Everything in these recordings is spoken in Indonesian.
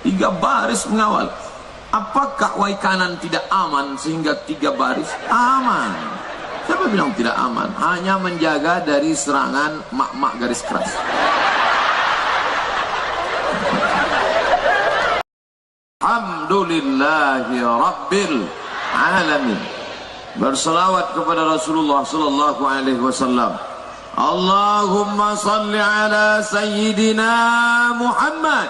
3 baris mengawal. Apakah Waikanan tidak aman sehingga 3 baris? Aman. Siapa bilang tidak aman? Hanya menjaga dari serangan mak-mak garis keras. Alhamdulillahi Rabbil Alamin. Berselawat kepada Rasulullah sallallahu alaihi wasallam. Allahumma salli ala Sayyidina Muhammad.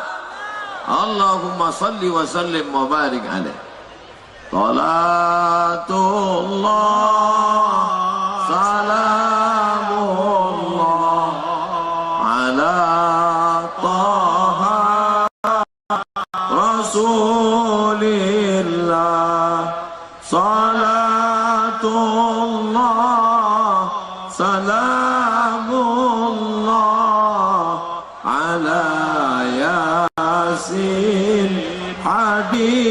Allahumma salli wa sallim wa barik alaih. Salatullah salamullah ala Taha Rasulillah. Salatullah salamullah ala Yasin Habibillah.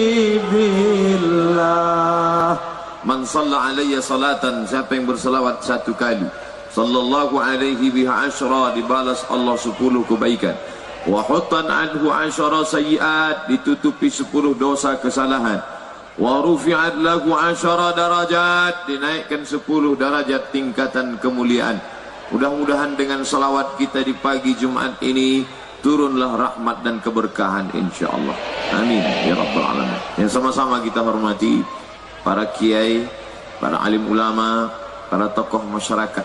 Man shalla alayya salatan, siapa yang berselawat 1 kali, sallallahu alaihi biha asyra, dibalas Allah 10 kebaikan. Wa huttan anhu asyra sayyiat, ditutupi 10 dosa kesalahan. Wa rufi'at lahu asyra darajat, dinaikkan 10 darajat tingkatan kemuliaan. Mudah-mudahan dengan salawat kita di pagi Jumat ini turunlah rahmat dan keberkahan insyaallah. Amin ya rabbal alamin. Yang sama-sama kita hormati para kiai, para alim ulama, para tokoh masyarakat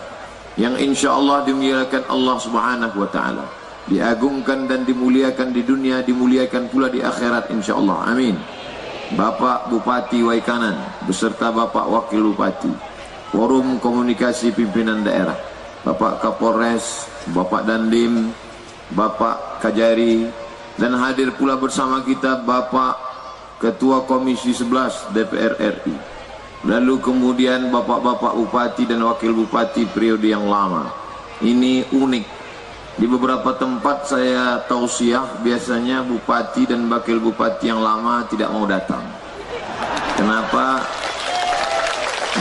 yang insyaallah dimuliakan Allah Subhanahu wa taala, diagungkan dan dimuliakan di dunia, dimuliakan pula di akhirat insyaallah. Amin. Bapak Bupati Waikanan beserta Bapak Wakil Bupati, Forum Komunikasi Pimpinan Daerah, Bapak Kapolres, Bapak Dandim, Bapak Kajari, dan hadir pula bersama kita Bapak Ketua Komisi 11 DPR RI. Lalu kemudian Bapak-Bapak Bupati dan Wakil Bupati periode yang lama. Ini unik. Di beberapa tempat saya tausiah, biasanya Bupati dan Wakil Bupati yang lama tidak mau datang. Kenapa?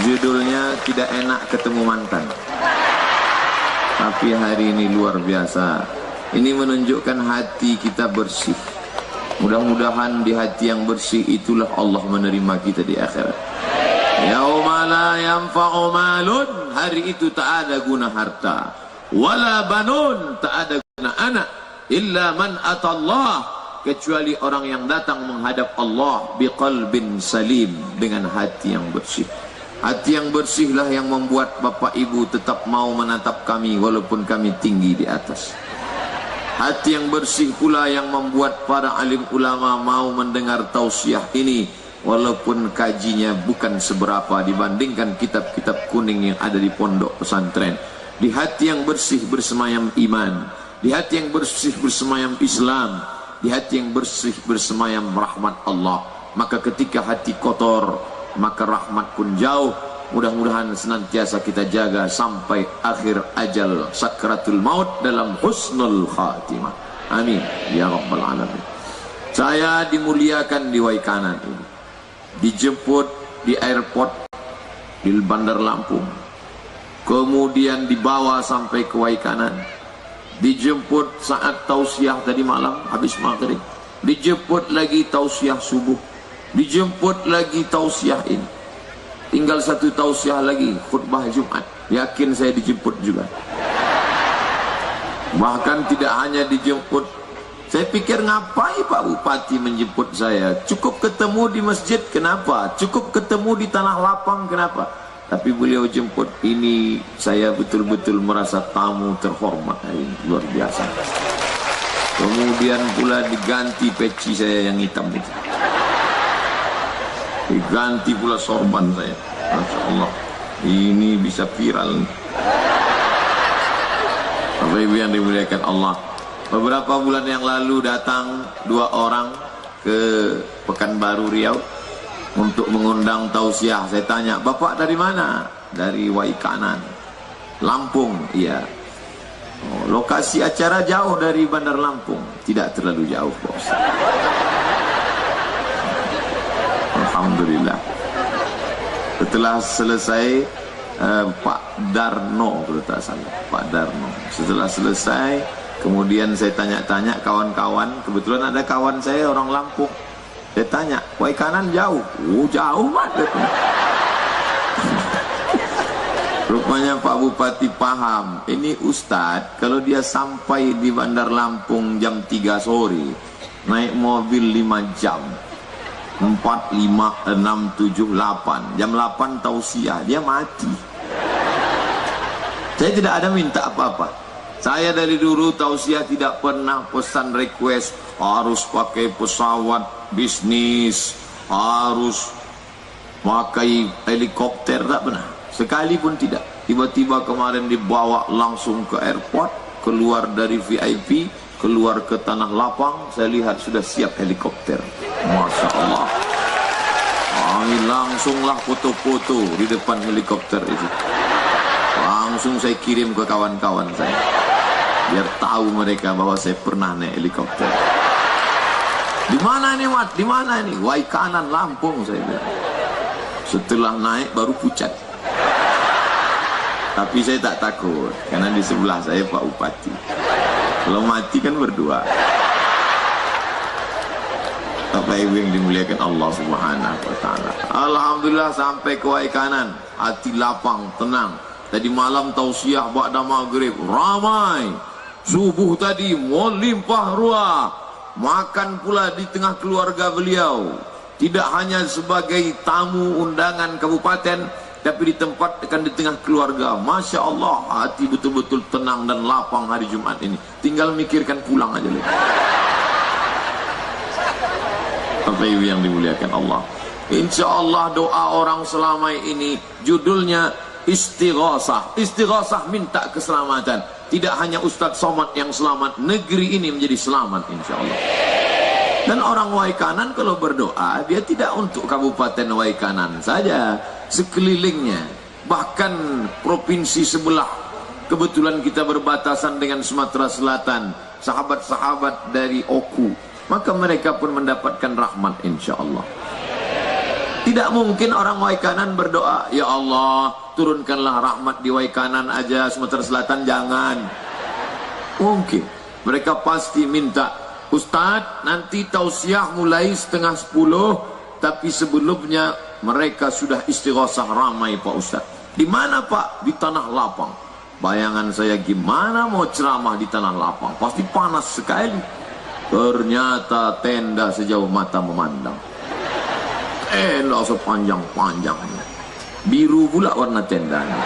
Judulnya tidak enak ketemu mantan. Tapi hari ini luar biasa. Ini menunjukkan hati kita bersih. Mudah-mudahan di hati yang bersih itulah Allah menerima kita di akhirat. Yauma la yanfa'u malun, hari itu tak ada guna harta, wala banun, tak ada guna anak, illa man atallah, kecuali orang yang datang menghadap Allah biqalbin salim, dengan hati yang bersih. Hati yang bersihlah yang membuat Bapak Ibu tetap mau menatap kami walaupun kami tinggi di atas. Hati yang bersih pula yang membuat para alim ulama mau mendengar tausiah ini walaupun kajinya bukan seberapa dibandingkan kitab-kitab kuning yang ada di pondok pesantren. Di hati yang bersih bersemayam iman, di hati yang bersih bersemayam Islam, di hati yang bersih bersemayam rahmat Allah. Maka ketika hati kotor, maka rahmat pun jauh. Mudah-mudahan senantiasa kita jaga sampai akhir ajal sakratul maut dalam husnul khatimah. Amin ya rabbal alamin. Saya dimuliakan di Waikanan ini, dijemput di airport di Bandar Lampung, kemudian dibawa sampai ke Waikanan, dijemput saat tausiah tadi malam habis maghrib, dijemput lagi tausiah subuh, dijemput lagi tausiah ini. Tinggal 1 tausiah lagi, khutbah Jumat. Yakin saya dijemput juga. Bahkan tidak hanya dijemput, saya pikir ngapain Pak Bupati menjemput saya? Cukup ketemu di masjid, kenapa? Cukup ketemu di tanah lapang, kenapa? Tapi beliau jemput, ini saya betul-betul merasa tamu terhormat hari ini, luar biasa. Kemudian pula diganti peci saya yang hitam itu, diganti pula sorban saya. Masya Allah, ini bisa viral. Bapak Ibu yang dimuliakan Allah, beberapa bulan yang lalu datang 2 orang ke Pekanbaru Riau untuk mengundang tausiah. Saya tanya, Bapak dari mana? Dari Waikanan, Lampung. Iya. Oh, lokasi acara jauh dari Bandar Lampung? Tidak terlalu jauh, bos. Alhamdulillah. Setelah selesai Pak Darno, kalau tak salah, Pak Darno. Setelah selesai Kemudian saya tanya-tanya kawan-kawan, kebetulan ada kawan saya orang Lampung. Saya tanya, Waikanan jauh? Oh jauh banget. Rupanya Pak Bupati paham. Ini Ustadz, kalau dia sampai di Bandar Lampung jam 3 sore, naik mobil 5 jam, 4, 5, 6, 7, 8. Jam 8 tausiah, dia mati. Saya tidak ada minta apa-apa. Saya dari dulu tausiah tidak pernah pesan request harus pakai pesawat bisnis, harus pakai helikopter, tak pernah. Sekali pun tidak. Tiba-tiba kemarin dibawa langsung ke airport, keluar dari VIP, keluar ke tanah lapang, saya lihat sudah siap helikopter. Masya Allah. Langsunglah foto-foto di depan helikopter itu. Langsung saya kirim ke kawan-kawan saya, biar tahu mereka bahwa saya pernah naik helikopter. Di mana ini, Mat? Di mana ini? Waikanan, Lampung, saya bilang. Setelah naik baru pucat. Tapi saya tak takut, karena di sebelah saya Pak Bupati. Kalau mati kan berdua. Bapak Ibu yang dimuliakan Allah Subhanahu wa Ta'ala. Alhamdulillah sampai ke Waikanan, hati lapang, tenang. Tadi malam tausiah ba'da maghrib ramai. Subuh tadi melimpah ruah. Makan pula di tengah keluarga beliau. Tidak hanya sebagai tamu undangan kabupaten, tapi ditempatkan di tengah keluarga. Masya Allah, hati betul-betul tenang dan lapang hari Jumat ini. Tinggal mikirkan pulang aja lagi. Bapak Ibu yang dimuliakan Allah, insya Allah doa orang selama ini judulnya istighosah. Istighosah minta keselamatan. Tidak hanya Ustadz Somad yang selamat, negeri ini menjadi selamat insya Allah. Dan orang Waikanan kalau berdoa, dia tidak untuk Kabupaten Waikanan saja, sekelilingnya, bahkan provinsi sebelah. Kebetulan kita berbatasan dengan Sumatera Selatan, sahabat-sahabat dari Oku, maka mereka pun mendapatkan rahmat insya Allah. Tidak mungkin orang Waikanan berdoa, ya Allah turunkanlah rahmat di Waikanan aja, Sumatera Selatan jangan. Mungkin mereka pasti minta, Ustadz nanti tausiah mulai 9:30, tapi sebelumnya mereka sudah istighosah ramai Pak Ustadz. Di mana Pak? Di tanah lapang. Bayangan saya gimana mau ceramah di tanah lapang, pasti panas sekali. Ternyata tenda sejauh mata memandang. Tenda sepanjang-panjangnya, biru pula warna tendanya.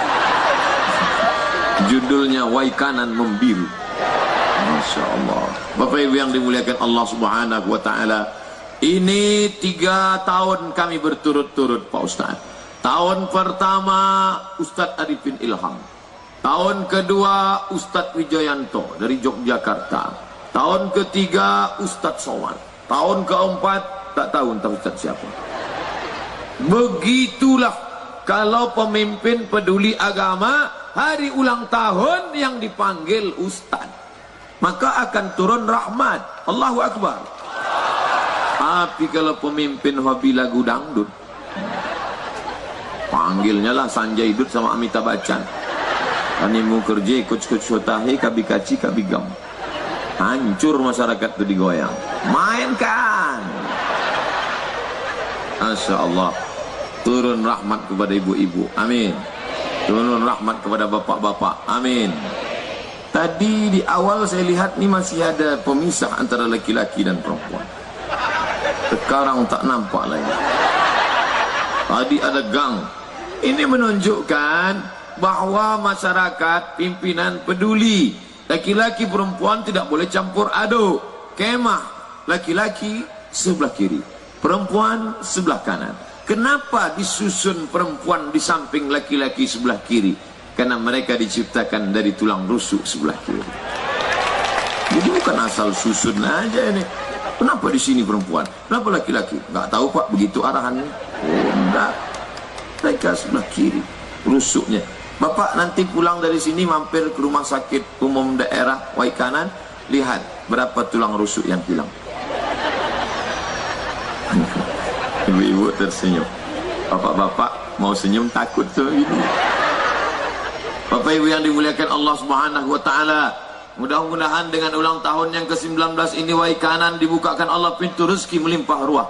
Judulnya Waikanan Membiru. Masya Allah. Bapak Ibu yang dimuliakan Allah Subhanahu wa Ta'ala, ini 3 tahun kami berturut-turut Pak Ustaz. Tahun pertama Ustadz Arifin Ilham, tahun kedua Ustadz Wijayanto dari Yogyakarta, tahun ketiga Ustadz Somad, tahun keempat tak tahu entah Ustadz siapa. Begitulah kalau pemimpin peduli agama hari ulang tahun yang dipanggil Ustadz, maka akan turun rahmat. Allahu Akbar. Tapi kalau pemimpin hobi lagu dangdut, panggilnya lah Sanjay Dut sama Amitabh Bachchan. Animu kerja ikut sotahe kabi kaci kabi gam. Hancur masyarakat itu digoyang. Mainkan. Masya Allah. Turun rahmat kepada ibu-ibu. Amin. Turun rahmat kepada bapak-bapak. Amin. Tadi di awal saya lihat ini masih ada pemisah antara laki-laki dan perempuan. Sekarang tak nampak lagi. Tadi ada gang. Ini menunjukkan bahwa masyarakat pimpinan peduli. Laki-laki perempuan tidak boleh campur aduk. Kemah. Laki-laki sebelah kiri, perempuan sebelah kanan. Kenapa disusun perempuan di samping laki-laki sebelah kiri? Karena mereka diciptakan dari tulang rusuk sebelah kiri. Jadi bukan asal susun aja ini. Kenapa di sini perempuan? Kenapa laki-laki? Nggak tahu Pak, begitu arahannya. Oh enggak. Mereka sebelah kiri rusuknya. Bapak nanti pulang dari sini mampir ke rumah sakit umum daerah Waikanan, lihat berapa tulang rusuk yang hilang. Ibu-ibu tersenyum, bapak-bapak mau senyum takut seperti ini. Bapak Ibu yang dimuliakan Allah Subhanahu wa Ta'ala, mudah-mudahan dengan ulang tahun yang ke-19 ini Waikanan dibukakan Allah pintu rezeki melimpah ruah.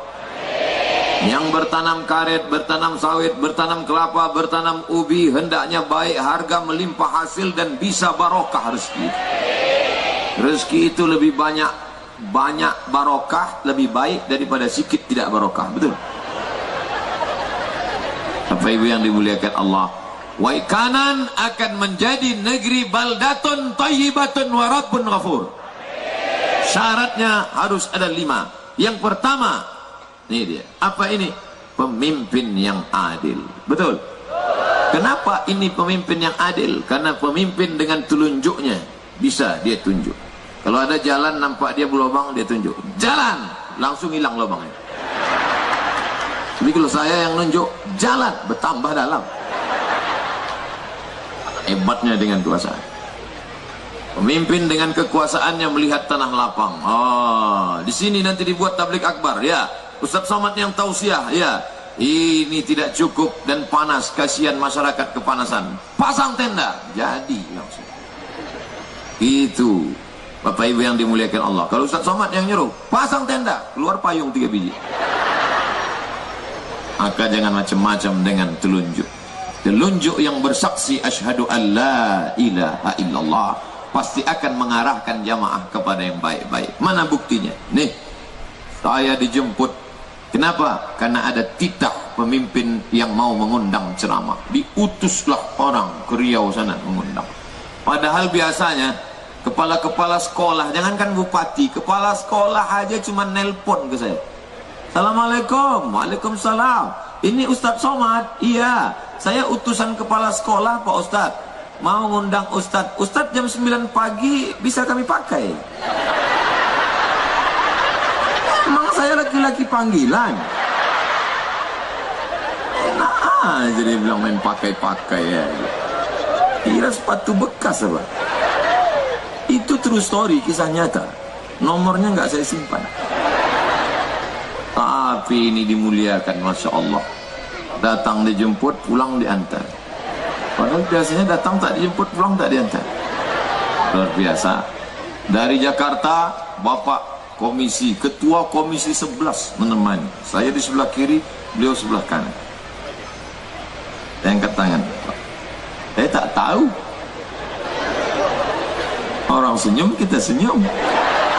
Yang bertanam karet, bertanam sawit, bertanam kelapa, bertanam ubi, hendaknya baik, harga melimpah hasil dan bisa barokah rezeki. Rezeki itu lebih banyak barokah, lebih baik daripada sikit tidak barokah. Betul? Bapak Ibu yang dimuliakan Allah, Waikanan akan menjadi negeri baldatun thayyibatun wa rabbun ghafur. Syaratnya harus ada 5. Yang pertama, ini dia. Apa ini? Pemimpin yang adil. Betul? Kenapa ini pemimpin yang adil? Karena pemimpin dengan telunjuknya bisa dia tunjuk. Kalau ada jalan nampak dia berlubang, dia tunjuk. Jalan, langsung hilang lubangnya. Tapi kalau saya yang nunjuk, jalan bertambah dalam. Hebatnya dengan kekuasaan. Pemimpin dengan kekuasaannya melihat tanah lapang. Di sini nanti dibuat tablik akbar, ya. Ustaz Somad yang tausiah, ya. Ini tidak cukup dan panas, kasihan masyarakat kepanasan. Pasang tenda, jadi langsung. Itu Bapak Ibu yang dimuliakan Allah. Kalau Ustaz Somad yang nyuruh, pasang tenda, keluar payung 3 biji. Maka jangan macam-macam dengan telunjuk. Telunjuk yang bersaksi asyhadu an la ilaha illallah pasti akan mengarahkan jamaah kepada yang baik-baik. Mana buktinya? Nih, saya dijemput. Kenapa? Karena ada titah pemimpin yang mau mengundang ceramah. Diutuslah orang ke Riau sana mengundang. Padahal biasanya kepala-kepala sekolah, jangankan bupati, kepala sekolah aja cuma nelpon ke saya. Assalamualaikum. Waalaikumsalam. Ini Ustadz Somad. Iya, saya utusan kepala sekolah Pak Ustadz. Mau ngundang Ustadz. Ustadz jam 9 pagi bisa kami pakai. Emang saya laki-laki panggilan. Enak aja dia bilang main pakai-pakai ya. Kira sepatu bekas apa? Itu true story, kisah nyata. Nomornya nggak saya simpan. Tapi ini dimuliakan, Masya Allah. Datang dijemput, pulang diantar. Padahal biasanya datang tak dijemput, pulang tak diantar. Luar biasa. Dari Jakarta, Bapak Ketua Komisi 11 menemani. Saya di sebelah kiri, beliau sebelah kanan. Saya angkat tangan. Saya tak tahu. Orang senyum, kita senyum.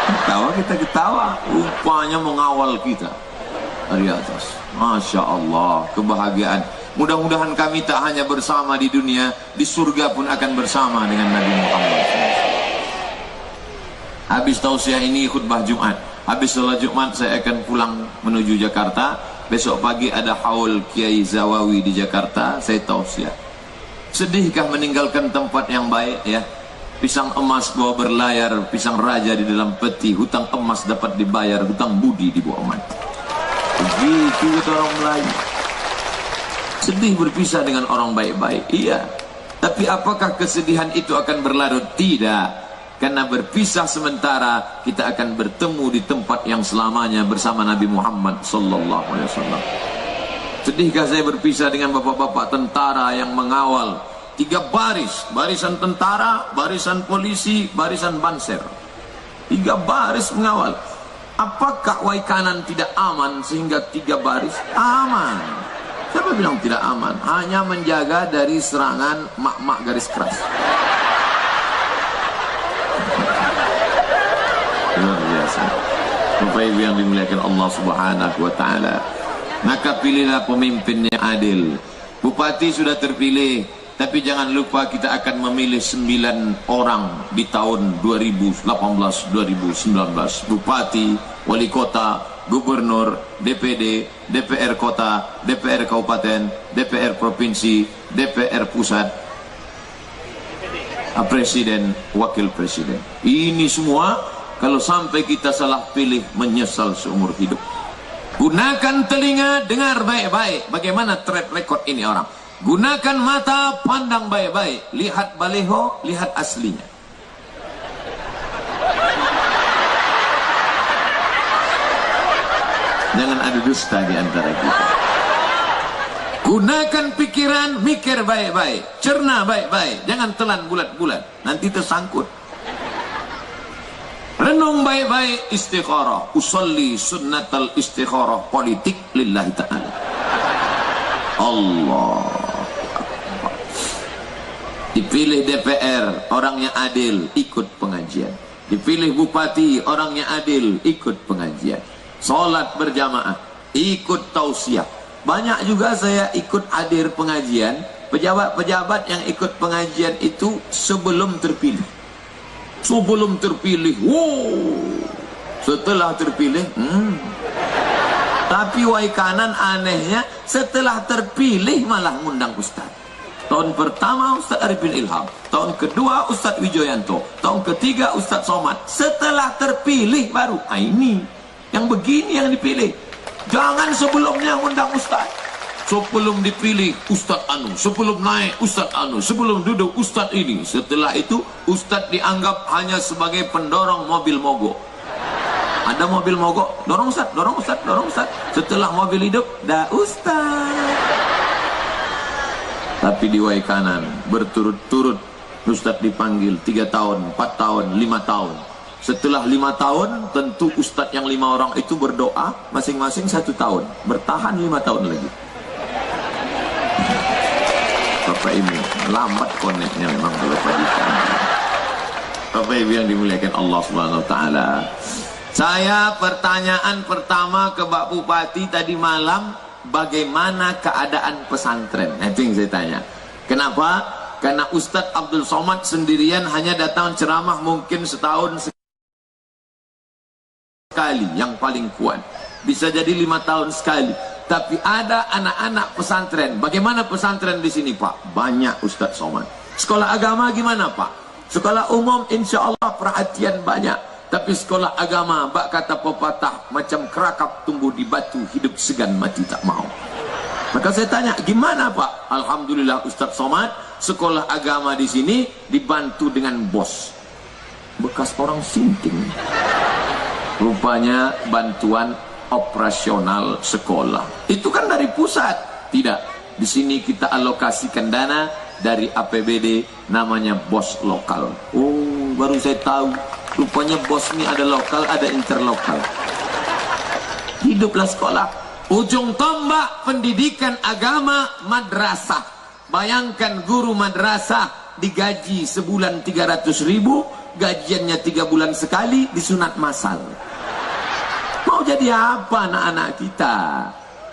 Ketawa, kita ketawa. Rupanya mengawal kita dari atas. Masya Allah, kebahagiaan. Mudah-mudahan kami tak hanya bersama di dunia, di surga pun akan bersama dengan Nabi Muhammad. Habis tausiah ini khutbah Jumat. Habis sholat Jumat saya akan pulang menuju Jakarta. Besok pagi ada haul Kiai Zawawi di Jakarta. Saya tausiah. Sedihkah meninggalkan tempat yang baik, ya? Pisang emas bawa berlayar, pisang raja di dalam peti. Hutang emas dapat dibayar, hutang budi dibawa mati. Begitu orang Melayu. Sedih berpisah dengan orang baik-baik. Iya. Tapi apakah kesedihan itu akan berlarut? Tidak. Karena berpisah sementara, kita akan bertemu di tempat yang selamanya bersama Nabi Muhammad sallallahu alaihi wasallam. Sedihkah saya berpisah dengan bapak-bapak tentara yang mengawal 3 baris, barisan tentara, barisan polisi, barisan banser. 3 baris mengawal. Apakah Waikanan tidak aman sehingga 3 baris? Aman. Siapa bilang tidak aman? Hanya menjaga dari serangan mak-mak garis keras. Luar biasa. Bapak Ibu yang dimuliakan Allah Subhanahu wa taala. Maka pilihlah pemimpin yang adil. Bupati sudah terpilih, tapi jangan lupa kita akan memilih 9 orang di tahun 2018-2019. Bupati, wali kota, gubernur, DPD, DPR kota, DPR kabupaten, DPR provinsi, DPR pusat, presiden, wakil presiden. Ini semua kalau sampai kita salah pilih menyesal seumur hidup. Gunakan telinga, dengar baik-baik. Bagaimana track record ini orang? Gunakan mata, pandang baik-baik. Lihat baleho, lihat aslinya. Jangan ada dusta di antara kita. Gunakan pikiran, mikir baik-baik. Cerna baik-baik. Jangan telan bulat-bulat. Nanti tersangkut. Renung baik-baik, istikharah. Usolli sunnatal istikharah politik lillahi ta'ala. Allah. Dipilih DPR, orangnya adil, ikut pengajian. Dipilih bupati, orangnya adil, ikut pengajian. Sholat berjamaah, ikut tausiah. Banyak juga saya ikut hadir pengajian. Pejabat-pejabat yang ikut pengajian itu sebelum terpilih. Sebelum terpilih, wow. Setelah terpilih, Tapi wai kanan anehnya, setelah terpilih malah ngundang ustaz. Tahun pertama Ustaz Arifin Ilham, tahun kedua Ustaz Wijoyanto, tahun ketiga Ustaz Somad. Setelah terpilih baru, ini yang begini yang dipilih. Jangan sebelumnya ngundang ustaz. Sebelum dipilih Ustaz Anu, sebelum naik Ustaz Anu, sebelum duduk Ustaz ini. Setelah itu Ustaz dianggap hanya sebagai pendorong mobil mogok. Ada mobil mogok, dorong Ustaz, dorong Ustaz, dorong Ustaz. Setelah mobil hidup, dah Ustaz. Tapi di wai kanan berturut-turut Ustaz dipanggil 3 tahun, 4 tahun, 5 tahun. Setelah 5 tahun tentu Ustaz yang 5 orang itu berdoa masing-masing 1 tahun, bertahan 5 tahun lagi. Bapak Ibu, lambat koneknya memang kalau padikan. Bapak Ibu yang dimuliakan Allah Subhanahu wa taala. Saya pertanyaan pertama ke Pak Bupati tadi malam, bagaimana keadaan pesantren? Itu yang saya tanya. Kenapa? Karena Ustadz Abdul Somad sendirian hanya datang ceramah mungkin setahun sekali, yang paling kuat. Bisa jadi 5 tahun sekali. Tapi ada anak-anak pesantren. Bagaimana pesantren di sini, Pak? Banyak Ustadz Somad. Sekolah agama gimana, Pak? Sekolah umum insya Allah perhatian banyak. Tapi sekolah agama, bak kata pepatah, macam kerakap tumbuh di batu, hidup segan mati tak mau. Maka saya tanya, gimana Pak? Alhamdulillah Ustadz Somad, sekolah agama di sini dibantu dengan bos. Bekas orang sinting. Rupanya bantuan operasional sekolah. Itu kan dari pusat. Tidak. Di sini kita alokasikan dana dari APBD, namanya bos lokal. Oh, baru saya tahu. Rupanya bos ini ada lokal, ada interlokal. Hiduplah sekolah. Ujung tombak pendidikan agama madrasah. Bayangkan guru madrasah digaji sebulan 300.000, gajiannya 3 bulan sekali, disunat masal. Mau jadi apa anak-anak kita?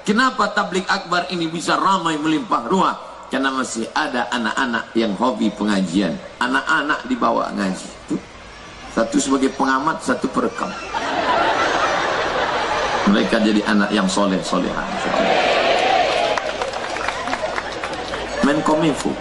Kenapa tablik akbar ini bisa ramai melimpah ruah? Karena masih ada anak-anak yang hobi pengajian. Anak-anak dibawa ngaji. Tuh. Satu sebagai pengamat, satu perekam. Mereka jadi anak yang soleh-solehan. Menkominfo.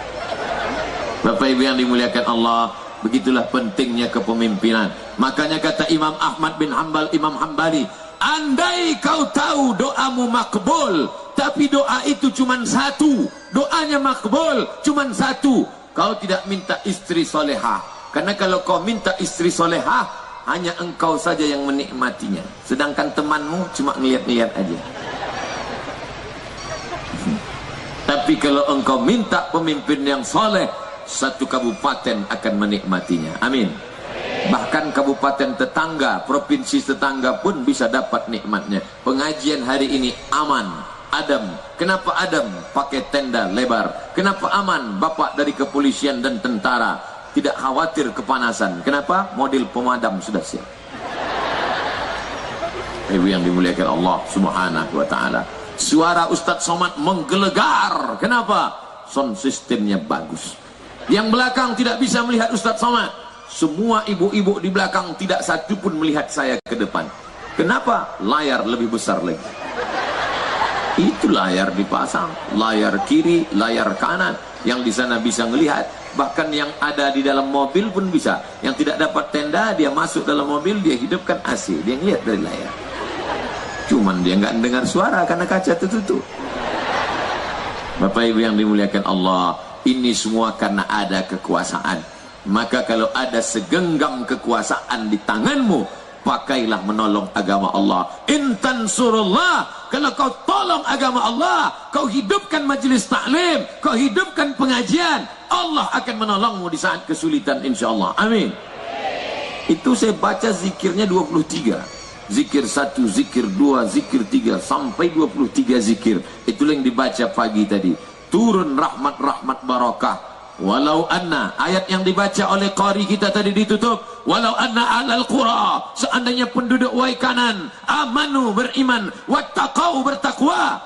Bapak Ibu yang dimuliakan Allah, begitulah pentingnya kepemimpinan. Makanya kata Imam Ahmad bin Hanbal, Imam Hambali, andai kau tahu doamu makbul, tapi doa itu cuma satu, doanya makbul cuma satu, kau tidak minta istri solehah. Karena kalau kau minta istri solehah, hanya engkau saja yang menikmatinya, sedangkan temanmu cuma ngeliat-ngeliat aja. Tapi kalau engkau minta pemimpin yang soleh, satu kabupaten akan menikmatinya. Amin. Bahkan kabupaten tetangga, provinsi tetangga pun bisa dapat nikmatnya. Pengajian hari ini aman, adem. Kenapa adem? Pakai tenda lebar. Kenapa aman? Bapak dari kepolisian dan tentara tidak khawatir kepanasan. Kenapa? Model pemadam sudah siap. Ibu yang dimuliakan Allah Subhanahu wa taala. Suara Ustadz Somad menggelegar. Kenapa? Sound sistemnya bagus. Yang belakang tidak bisa melihat Ustadz Somad. Semua ibu-ibu di belakang tidak satu pun melihat saya ke depan. Kenapa? Layar lebih besar lagi. Itu layar dipasang, layar kiri, layar kanan. Yang di sana bisa melihat. Bahkan yang ada di dalam mobil pun bisa. Yang tidak dapat tenda, dia masuk dalam mobil, dia hidupkan AC, dia lihat dari layar. Cuman dia nggak dengar suara karena kaca tertutup. Bapak Ibu yang dimuliakan Allah, ini semua karena ada kekuasaan. Maka kalau ada segenggam kekuasaan di tanganmu, pakailah menolong agama Allah. Intan surullah, kalau kau tolong agama Allah, kau hidupkan majelis taklim, kau hidupkan pengajian, Allah akan menolongmu di saat kesulitan, insya Allah. Amin. Itu saya baca zikirnya 23. Zikir 1, zikir 2, zikir 3 sampai 23 zikir. Itulah yang dibaca pagi tadi. Turun rahmat-rahmat barakah. Walau anna, ayat yang dibaca oleh qari kita tadi ditutup. Walau anna alal qura, seandainya penduduk Waikanan amanu, beriman, wattaqau, bertakwa.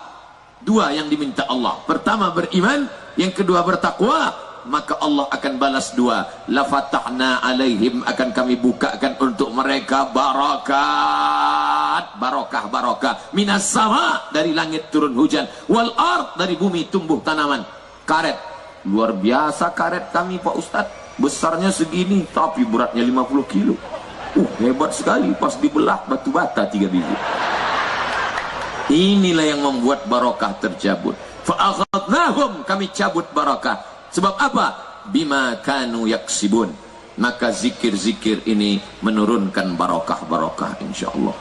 Dua yang diminta Allah. Pertama beriman, yang kedua bertakwa, maka Allah akan balas dua. La fatahna alaihim, akan kami bukakan untuk mereka barakat, barokah minas sama, dari langit turun hujan, wal ard, dari bumi tumbuh tanaman. Karet, luar biasa karet kami Pak Ustadz, besarnya segini tapi beratnya 50 kilo. Hebat sekali, pas dibelah batu bata 3 biji. Inilah yang membuat barokah tercabut. Fa'akhadnahum, kami cabut barakah. Sebab apa? Bima kanu yaksibun. Maka zikir-zikir ini menurunkan barokah-barokah insyaallah.